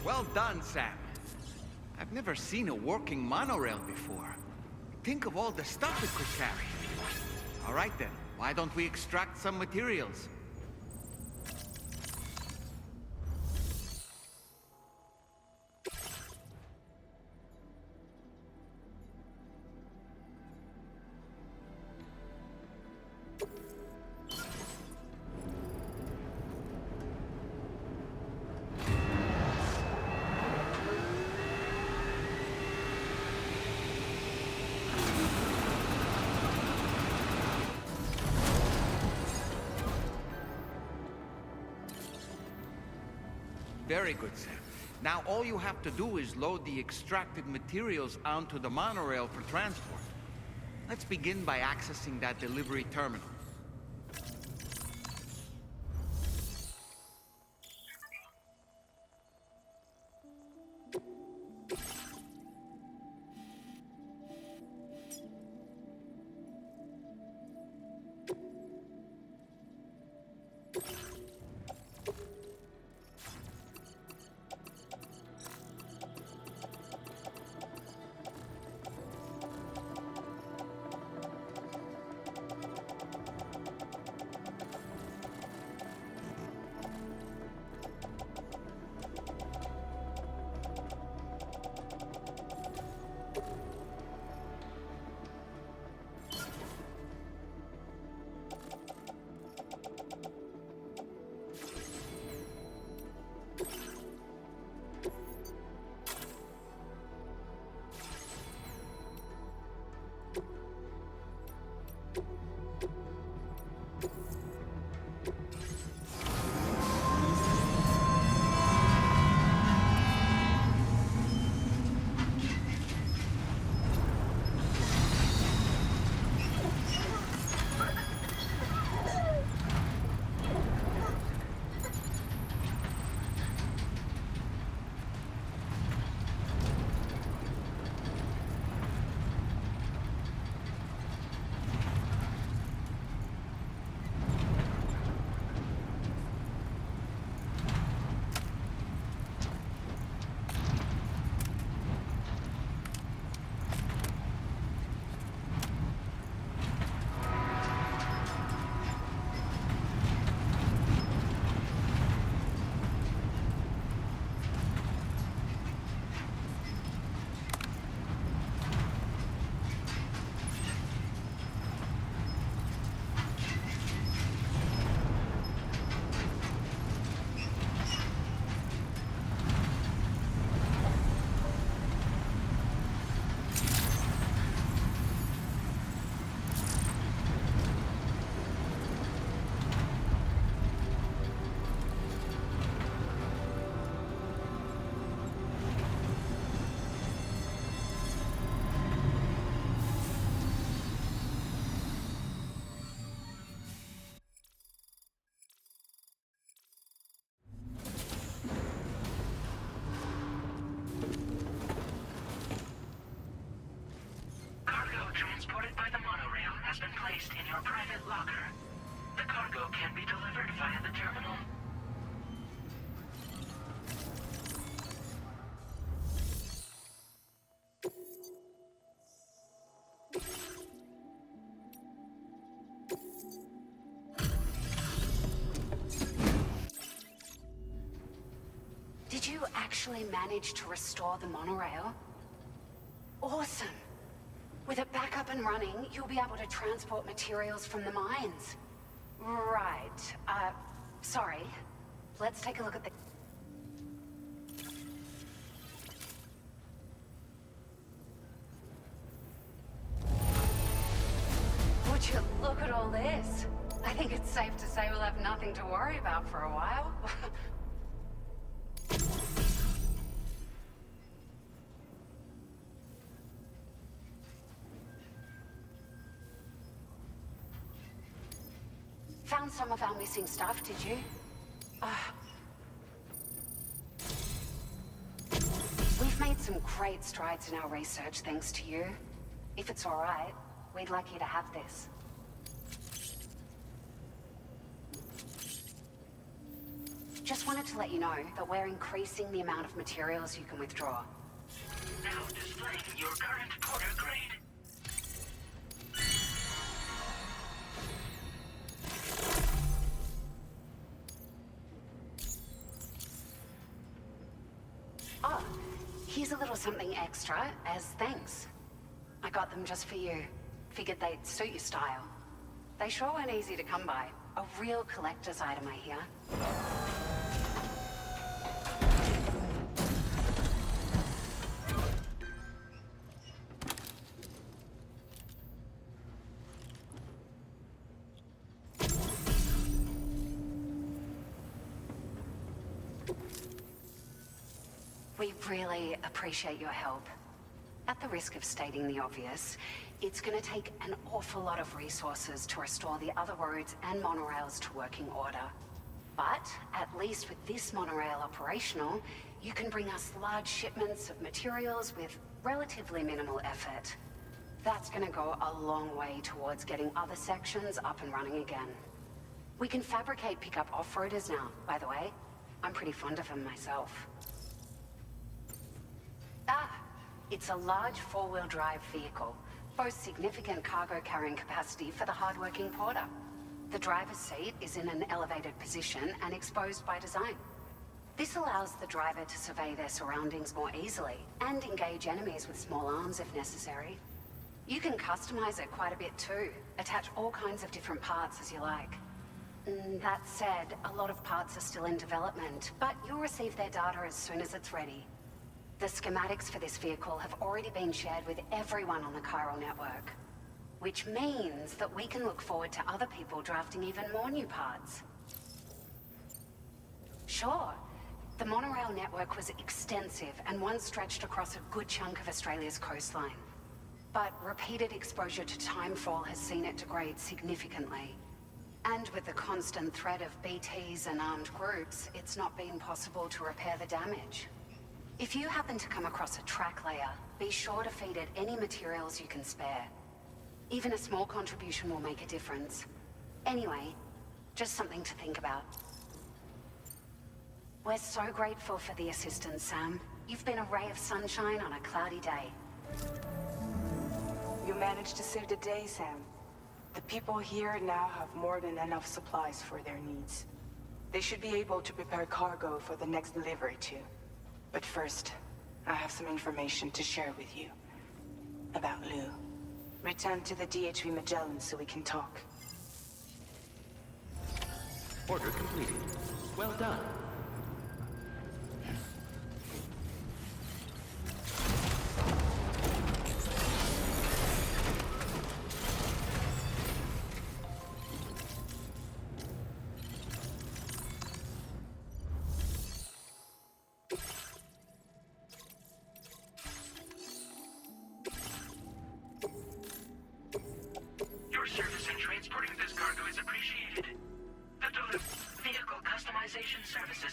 Well done, Sam. I've never seen a working monorail before. Think of all the stuff it could carry. All right then, why don't we extract some materials? Very good, Sam. Now all you have to do is load the extracted materials onto the monorail for transport. Let's begin by accessing that delivery terminal. Did you actually manage to restore the monorail? awesome. With it back up and running, you'll be able to transport materials from the mines. Right. Sorry. Let's take a look at the... Would you look at all this? I think it's safe to say we'll have nothing to worry about for a while. Found some of our missing stuff, did you? We've made some great strides in our research thanks to you. If it's all right, we'd like you to have this. Just wanted to let you know that we're increasing the amount of materials you can withdraw. Now displaying your current porter grade. Oh, here's a little something extra as thanks. I got them just for you. Figured they'd suit your style. They sure weren't easy to come by. A real collector's item, I hear. We really appreciate your help. At the risk of stating the obvious, it's going to take an awful lot of resources to restore the other roads and monorails to working order. But at least with this monorail operational, you can bring us large shipments of materials with relatively minimal effort. That's going to go a long way towards getting other sections up and running again. We can fabricate pickup off-roaders now, by the way. I'm pretty fond of them myself. It's a large four-wheel drive vehicle, boasts significant cargo carrying capacity for the hard-working porter. The driver's seat is in an elevated position and exposed by design. This allows the driver to survey their surroundings more easily and engage enemies with small arms if necessary. You can customize it quite a bit too, attach all kinds of different parts as you like. That said, a lot of parts are still in development, but you'll receive their data as soon as it's ready. The schematics for this vehicle have already been shared with everyone on the Chiral network, which means that we can look forward to other people drafting even more new parts. Sure, the monorail network was extensive and once stretched across a good chunk of Australia's coastline. But repeated exposure to timefall has seen it degrade significantly. And with the constant threat of BTs and armed groups, it's not been possible to repair the damage. If you happen to come across a track layer, be sure to feed it any materials you can spare. Even a small contribution will make a difference. Anyway, just something to think about. We're so grateful for the assistance, Sam. You've been a ray of sunshine on a cloudy day. You managed to save the day, Sam. The people here now have more than enough supplies for their needs. They should be able to prepare cargo for the next delivery too. But first, I have some information to share with you. About Lou. Return to the DHV Magellan so we can talk. Order completed. Well done. Your service in transporting this cargo is appreciated. The vehicle customization services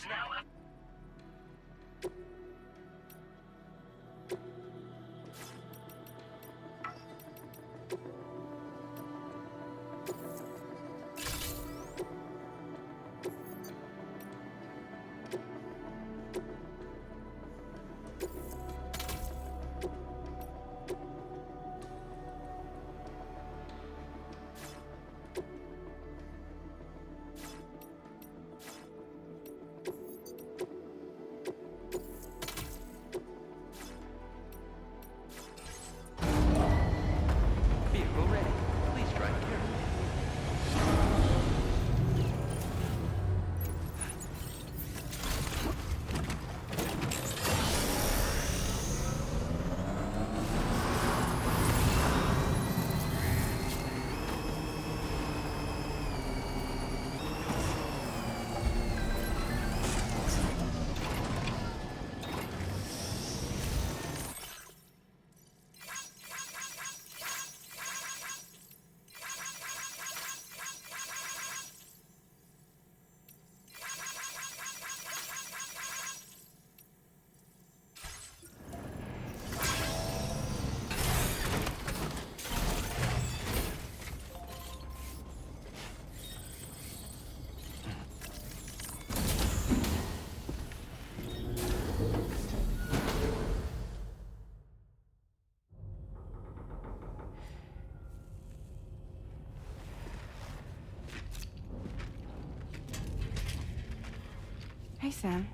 Sam.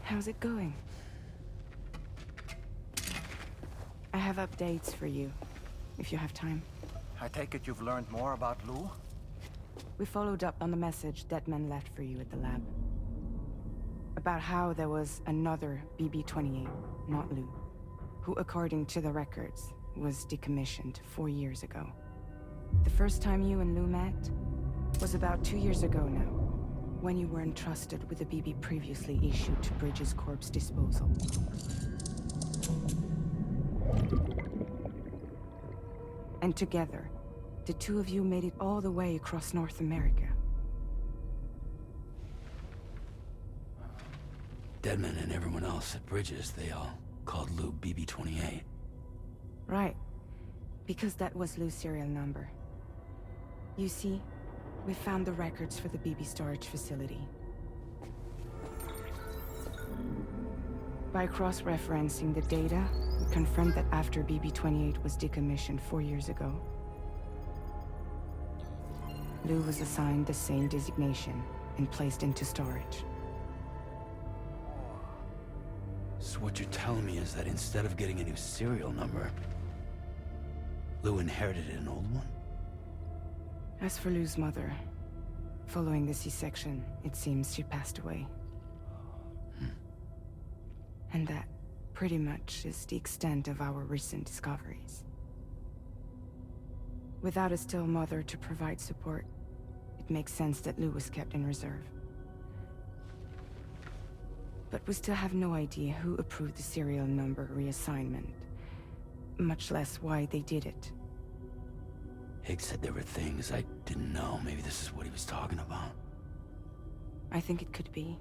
How's it going? I have updates for you, if you have time. I take it you've learned more about Lou? We followed up on the message Deadman left for you at the lab. About how there was another BB-28, not Lou, who, according to the records, was decommissioned 4 years ago. The first time you and Lou met was about 2 years ago now, when you were entrusted with a BB previously issued to Bridges Corp's disposal. And together, the two of you made it all the way across North America. Deadman and everyone else at Bridges, they all called Lou BB-28. Right. Because that was Lou's serial number. You see, we found the records for the BB storage facility. By cross-referencing the data, we confirmed that after BB-28 was decommissioned 4 years ago, Lou was assigned the same designation and placed into storage. So what you're telling me is that instead of getting a new serial number, Lou inherited an old one? As for Lou's mother, following the C-section, it seems she passed away. And that, pretty much, is the extent of our recent discoveries. Without a still mother to provide support, it makes sense that Lou was kept in reserve. But we still have no idea who approved the serial number reassignment, much less why they did it. Higgs said there were things I didn't know. Maybe this is what he was talking about. I think it could be.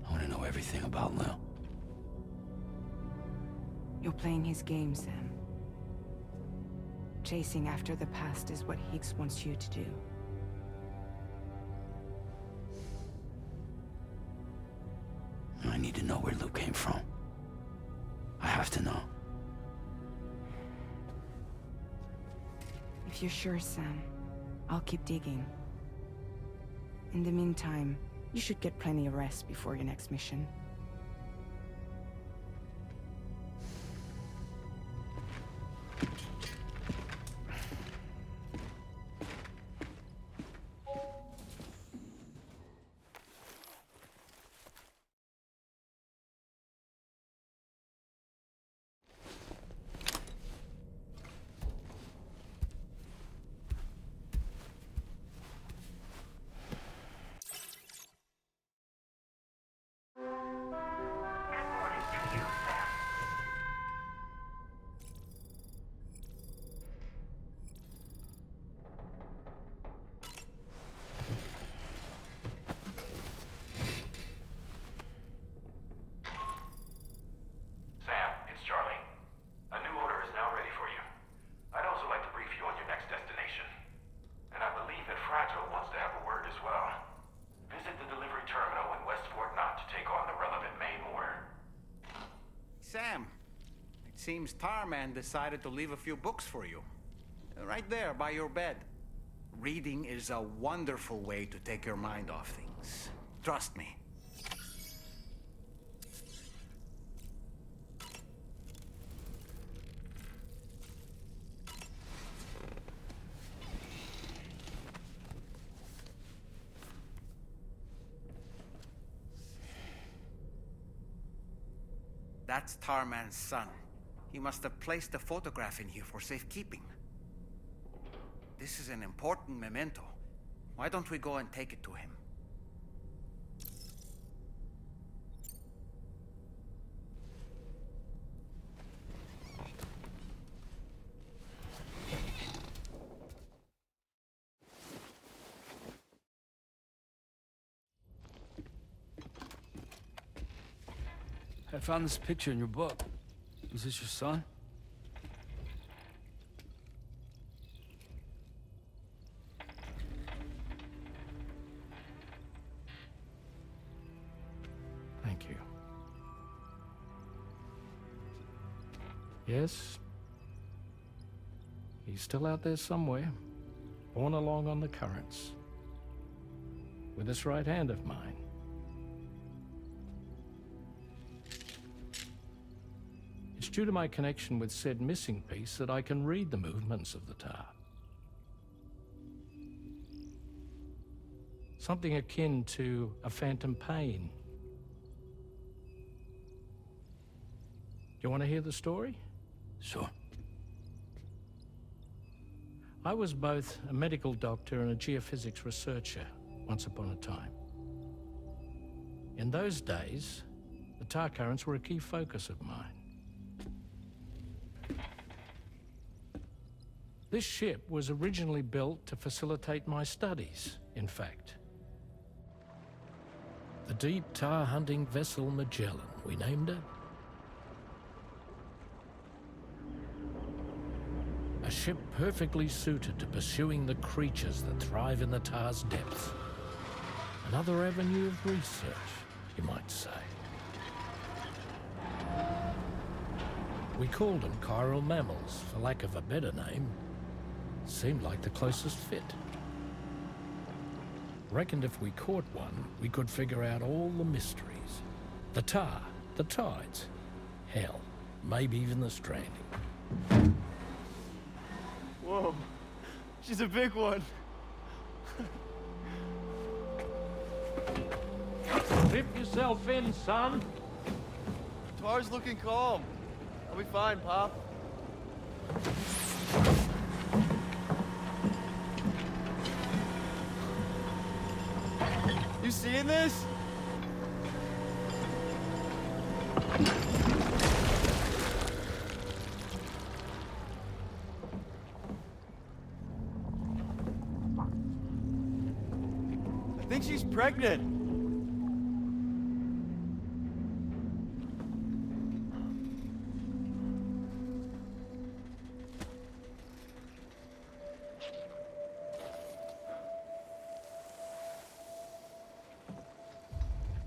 I want to know everything about Lou. You're playing his game, Sam. Chasing after the past is what Higgs wants you to do. I need to know where Lou came from. I have to know. If you're sure, Sam, I'll keep digging. In the meantime, you should get plenty of rest before your next mission. Sam, it seems Tarman decided to leave a few books for you. Right there, by your bed. Reading is a wonderful way to take your mind off things. Trust me. That's Tarman's son. He must have placed a photograph in here for safekeeping. This is an important memento. Why don't we go and take it to him? I found this picture in your book. Is this your son? Thank you. Yes? He's still out there somewhere. borne along on the currents with this right hand of mine. It's due to my connection with said missing piece that I can read the movements of the tar. Something akin to a phantom pain. You want to hear the story? Sure. I was both a medical doctor and a geophysics researcher once upon a time. In those days, the tar currents were a key focus of mine. This ship was originally built to facilitate my studies, in fact. The deep tar hunting vessel Magellan, we named it. A ship perfectly suited to pursuing the creatures that thrive in the tar's depths. Another avenue of research, you might say. We called them chiral mammals, for lack of a better name. Seemed like the closest fit. Reckoned if we caught one, we could figure out all the mysteries. The tar, the tides, hell, maybe even the stranding. Whoa, she's a big one. Dip yourself in, son. Tar's looking calm. I'll be fine, Pop. You seeing this? I think she's pregnant.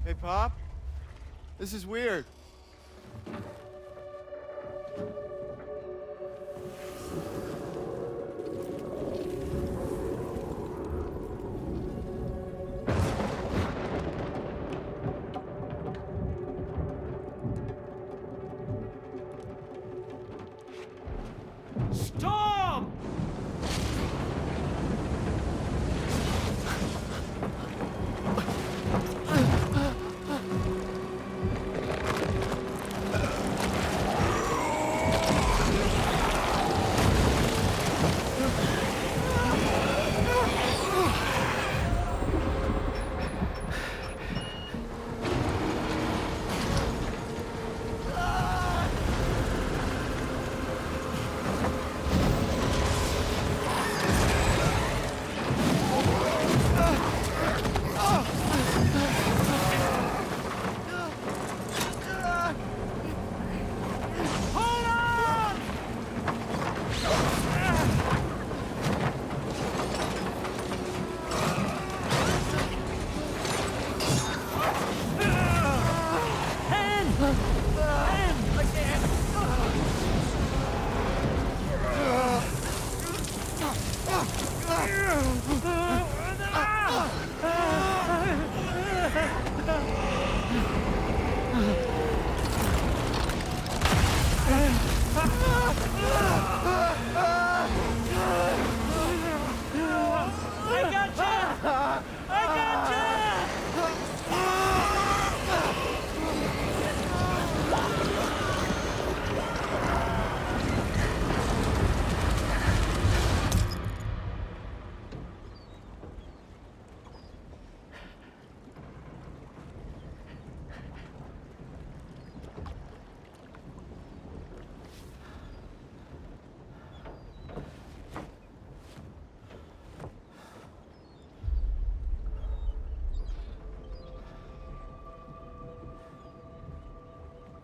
Hey, Pop. This is weird. Storm!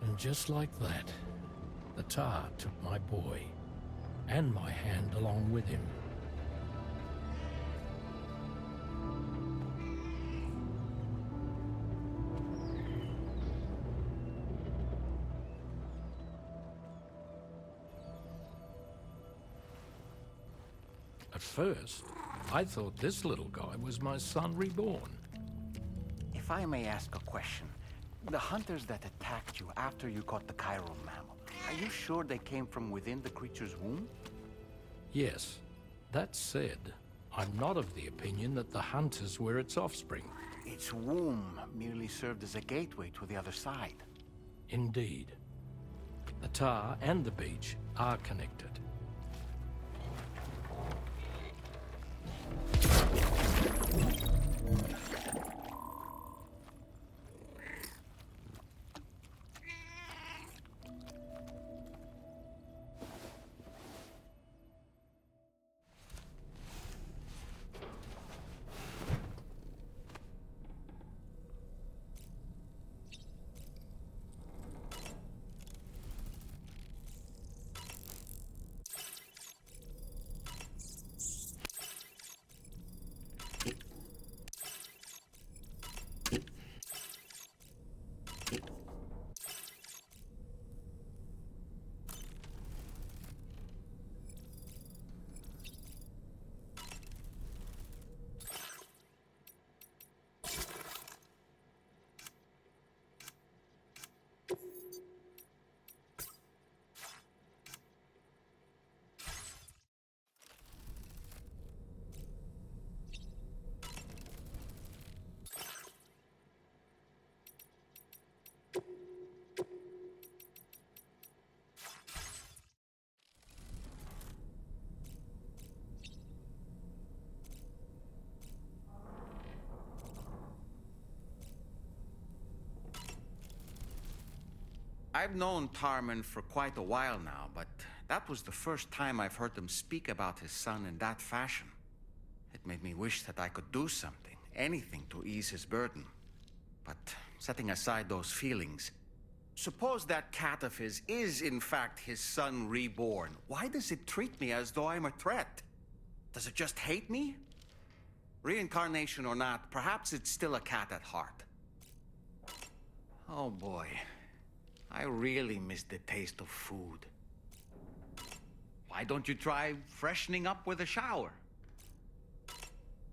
And just like that, the tar took my boy and my hand along with him. At first, I thought this little guy was my son reborn. If I may ask a question, the hunters that attacked you after you caught the chiral mammal, are you sure they came from within the creature's womb? Yes. That said, I'm not of the opinion that the hunters were its offspring. Its womb merely served as a gateway to the other side. Indeed. The tar and the beach are connected. I've known Tarman for quite a while now, but that was the first time I've heard him speak about his son in that fashion. It made me wish that I could do something, anything to ease his burden. But setting aside those feelings, suppose that cat of his is in fact his son reborn. Why does it treat me as though I'm a threat? Does it just hate me? Reincarnation or not, perhaps it's still a cat at heart. Oh boy. I really miss the taste of food. Why don't you try freshening up with a shower?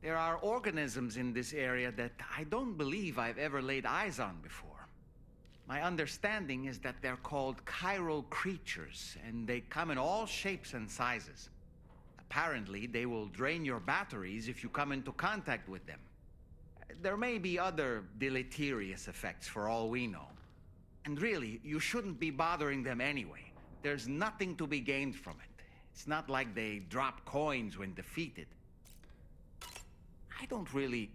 There are organisms in this area that I don't believe I've ever laid eyes on before. My understanding is that they're called chiral creatures, and they come in all shapes and sizes. Apparently, they will drain your batteries if you come into contact with them. There may be other deleterious effects for all we know. And really, you shouldn't be bothering them anyway. There's nothing to be gained from it. It's not like they drop coins when defeated. I don't really...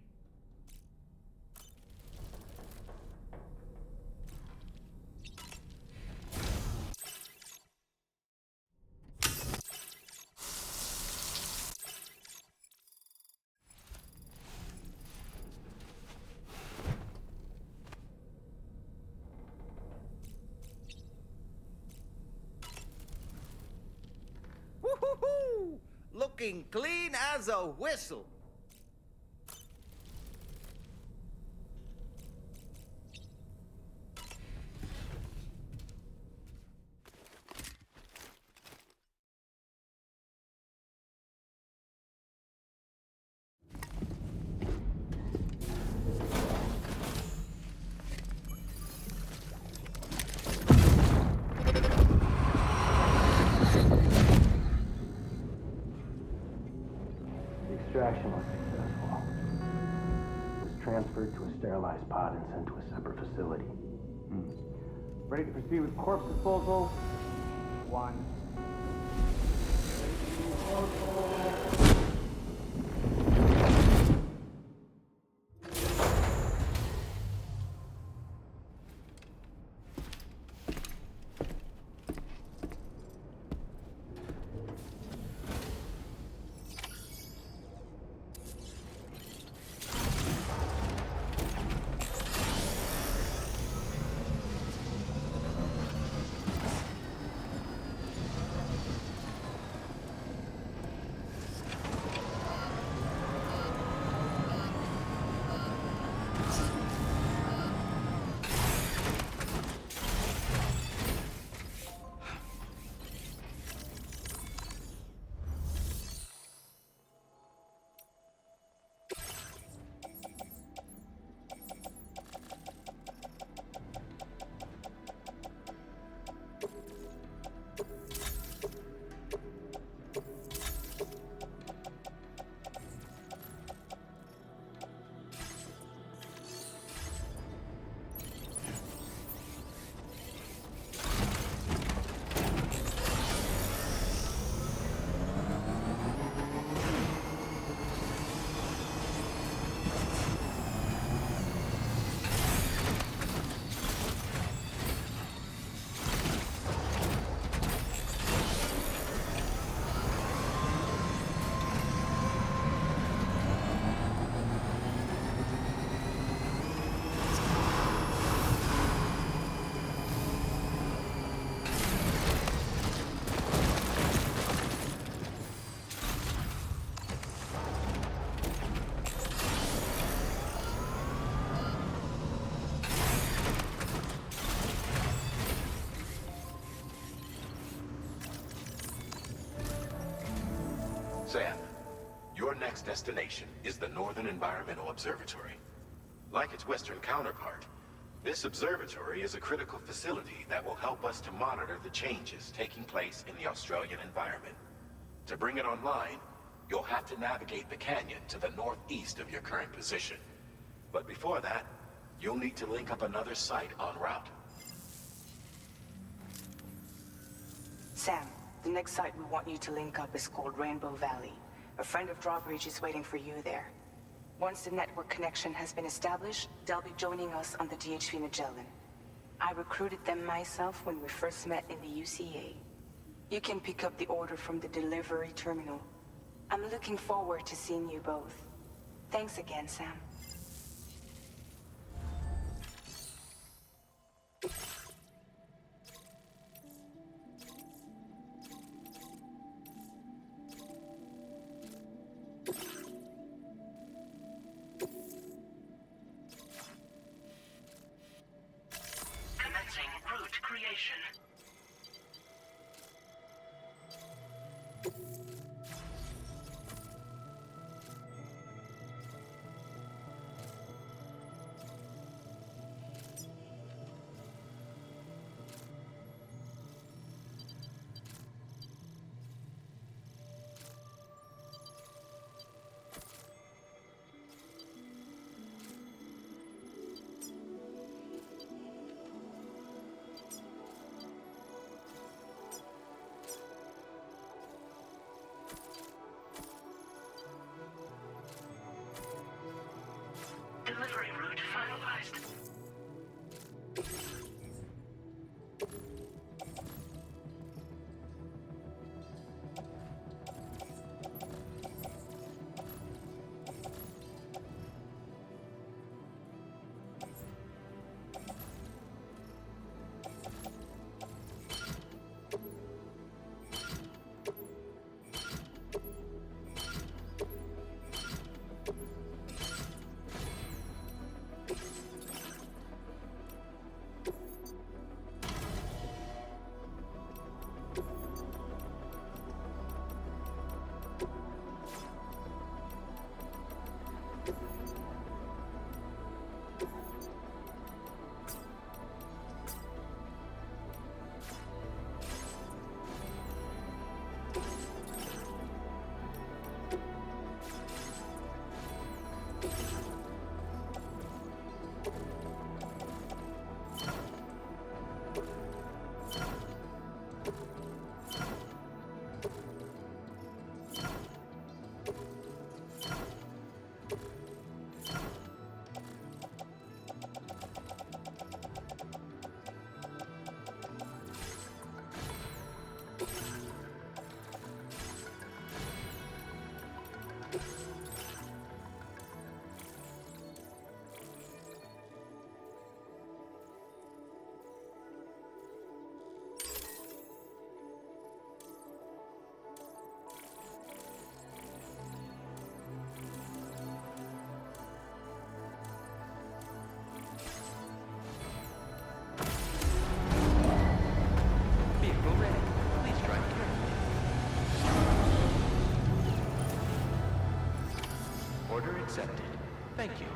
Woo-hoo-hoo! Looking clean as a whistle. Extraction was successful. It was transferred to a sterilized pod and sent to a separate facility. Ready to proceed with corpse disposal? 1. next destination is the Northern Environmental Observatory. Like its Western counterpart, this observatory is a critical facility that will help us to monitor the changes taking place in the Australian environment. To bring it online, you'll have to navigate the canyon to the northeast of your current position. But before that, you'll need to link up another site en route. Sam, the next site we want you to link up is called Rainbow Valley. A friend of Drawbridge is waiting for you there. Once the network connection has been established, they'll be joining us on the DHV Magellan. I recruited them myself when we first met in the UCA. You can pick up the order from the delivery terminal. I'm looking forward to seeing you both. Thanks again, Sam. Commencing route creation. Delivery route finalized. Order accepted. Thank you.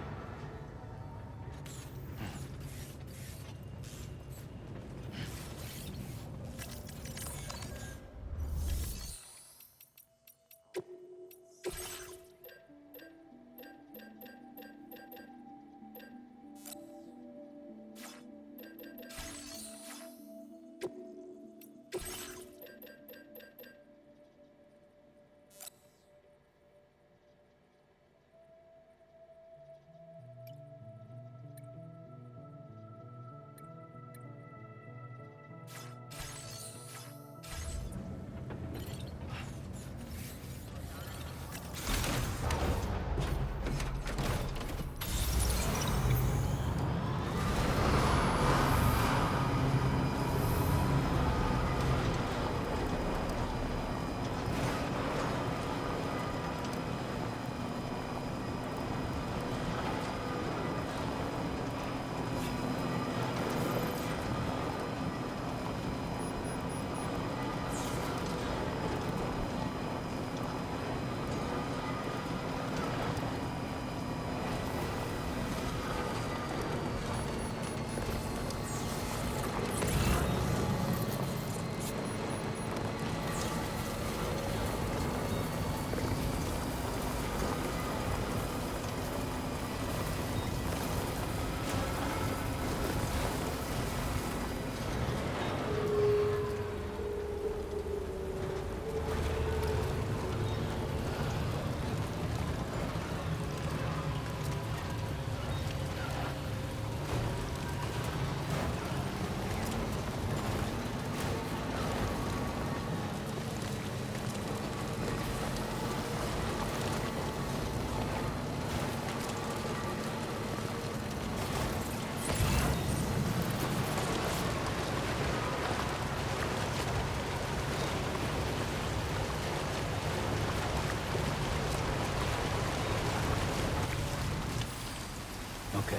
Okay.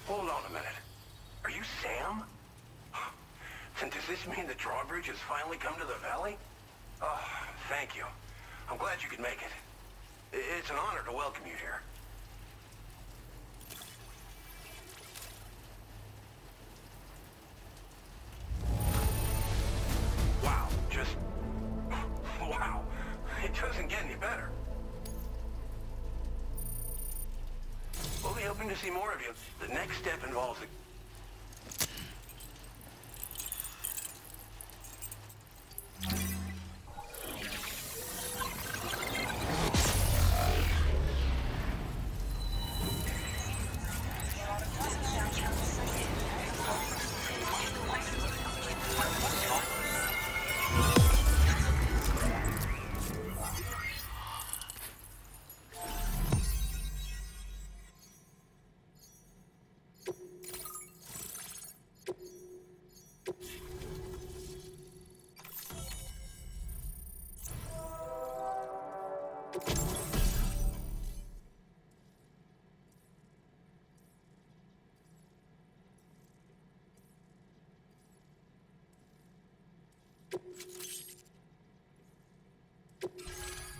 Hold on a minute. Are you Sam? And does this mean the drawbridge has finally come to the valley? Oh, thank you. I'm glad you could make it. It's an honor to welcome you here. Wow, just... wow. It doesn't get any better. We'll be hoping to see more of you. The next step involves a...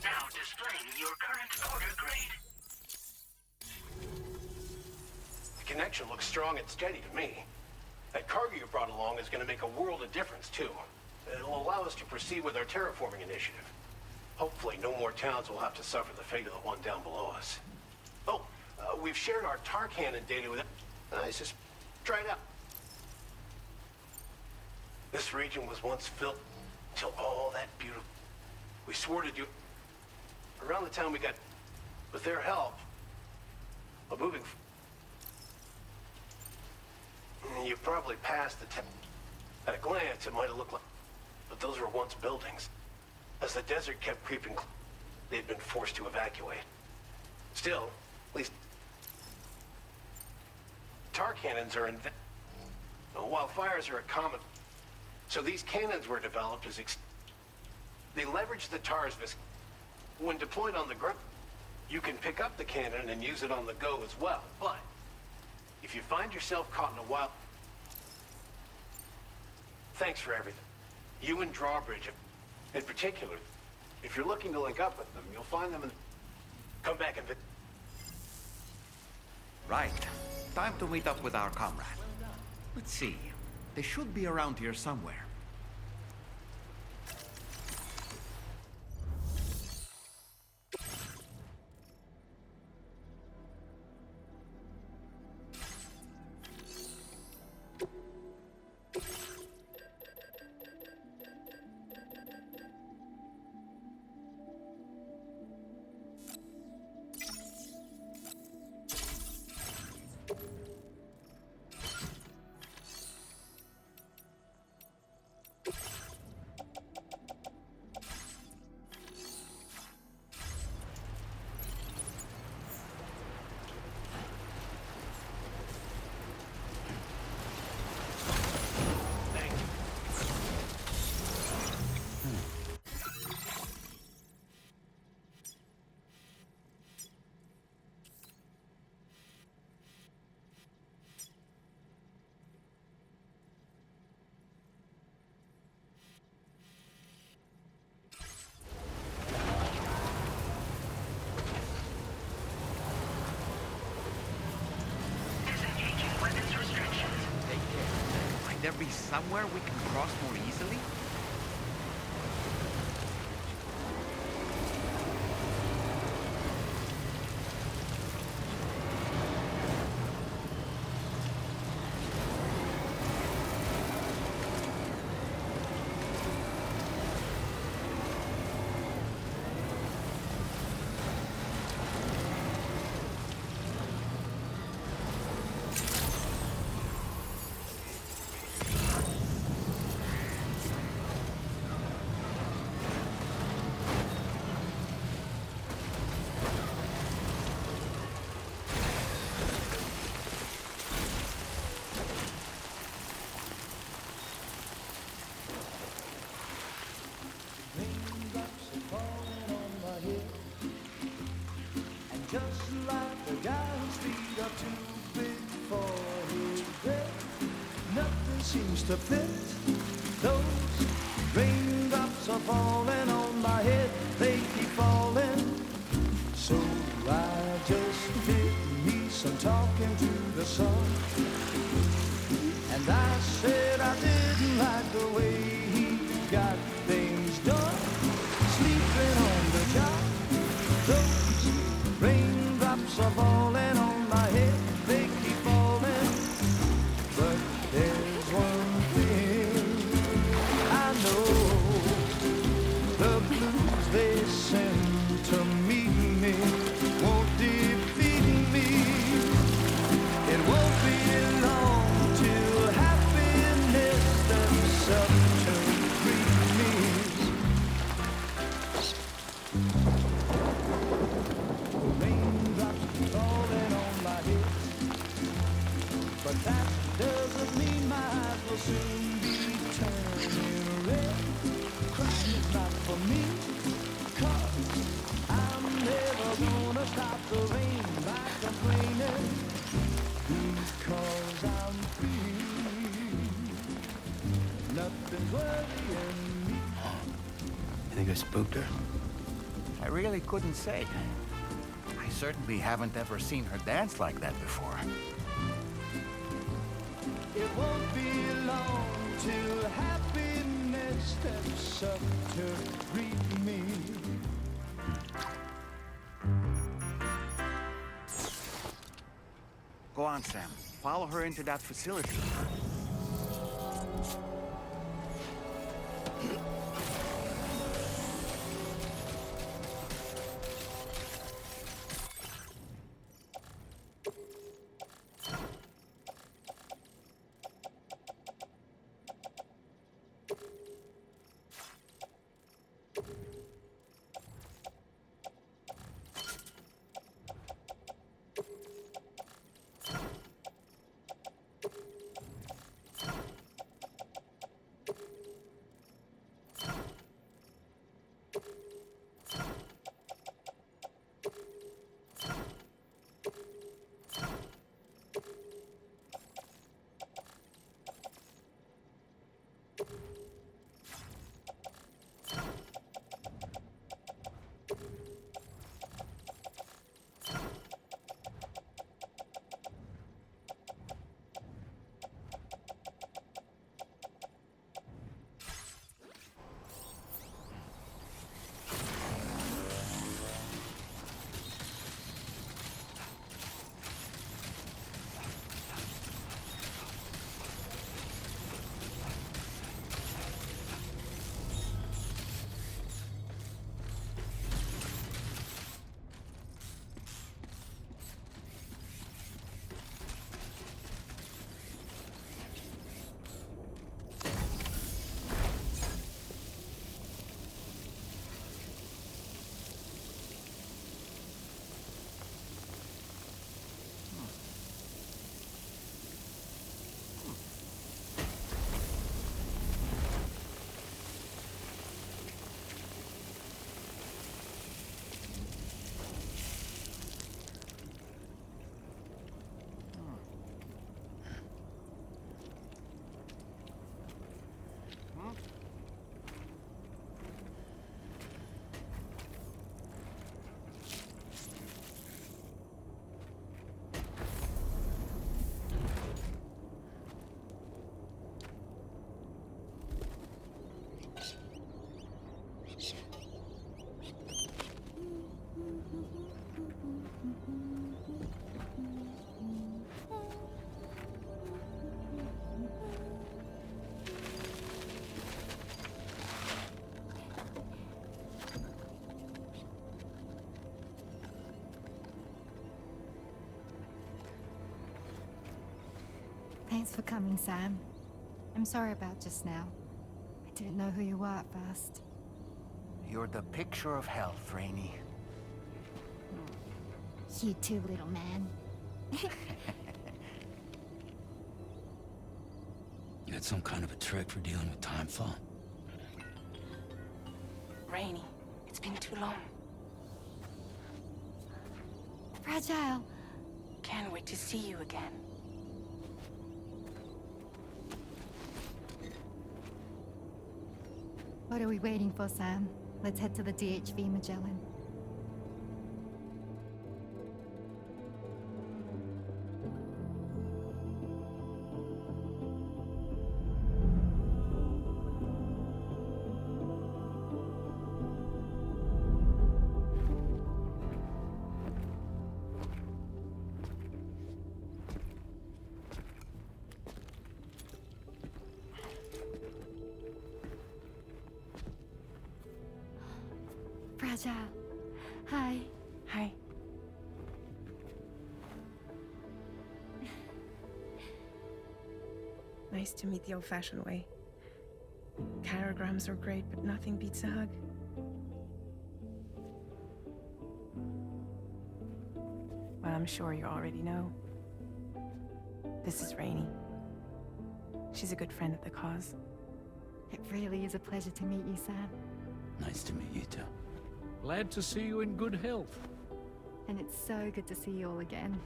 Now displaying your current order grade. The connection looks strong and steady to me. That cargo you brought along is going to make a world of difference, too. It'll allow us to proceed with our terraforming initiative. Hopefully, no more towns will have to suffer the fate of the one down below us. Oh, we've shared our tar cannon data with... I Try it out. This region was once filled till all that beautiful. We swore to do. Around the time we got, with their help, of moving. You probably passed the town. At a glance, it might have looked like, but those were once buildings. As the desert kept creeping, they'd been forced to evacuate. Still, at least, tar cannons are while fires are a common. So these cannons were developed as they leverage the tar's when deployed on the ground. You can pick up the cannon and use it on the go as well. But if you find yourself caught in a wild, thanks for everything. You and Drawbridge, in particular, if you're looking to link up with them, you'll find them and come back and. Right. Time to meet up with our comrade. Let's see. They should be around here somewhere. Might there be somewhere we can cross more easily? Just like the guy whose feet are too big for his bed, nothing seems to fit. Those raindrops are falling on my head, they keep falling. So I just did me some talking to the sun, and I said I didn't like the way he got things done, sleeping on the job. Those raindrops are falling on my head, they keep falling. But there's one thing I know, the blues they send to meet me won't defeat me. It won't be long till happiness steps up to greet me. But that doesn't mean my eyes will soon be turning red. Crying is not for me, 'cause I'm never gonna stop the rain by complaining, because I'm free. Nothing's worrying me. You think I spooked her? I really couldn't say. I certainly haven't ever seen her dance like that before. It won't be long till happiness steps up to greet me. Go on, Sam. follow her into that facility. Thanks for coming, Sam. I'm sorry about just now. I didn't know who you were at first. You're the picture of health, Rainey. You too, little man. You had some kind of a trick for dealing with timefall? Rainey, it's been too long. Fragile. Can't wait to see you again. What are we waiting for, Sam? Let's head to the DHV Magellan. Fragile. Hi. Hi. Nice to meet the old-fashioned way. Chirograms are great, but nothing beats a hug. Well, I'm sure you already know. This is Rainey. She's a good friend of the cause. It really is a pleasure to meet you, Sam. Nice to meet you too. Glad to see you in good health. And it's so good to see you all again.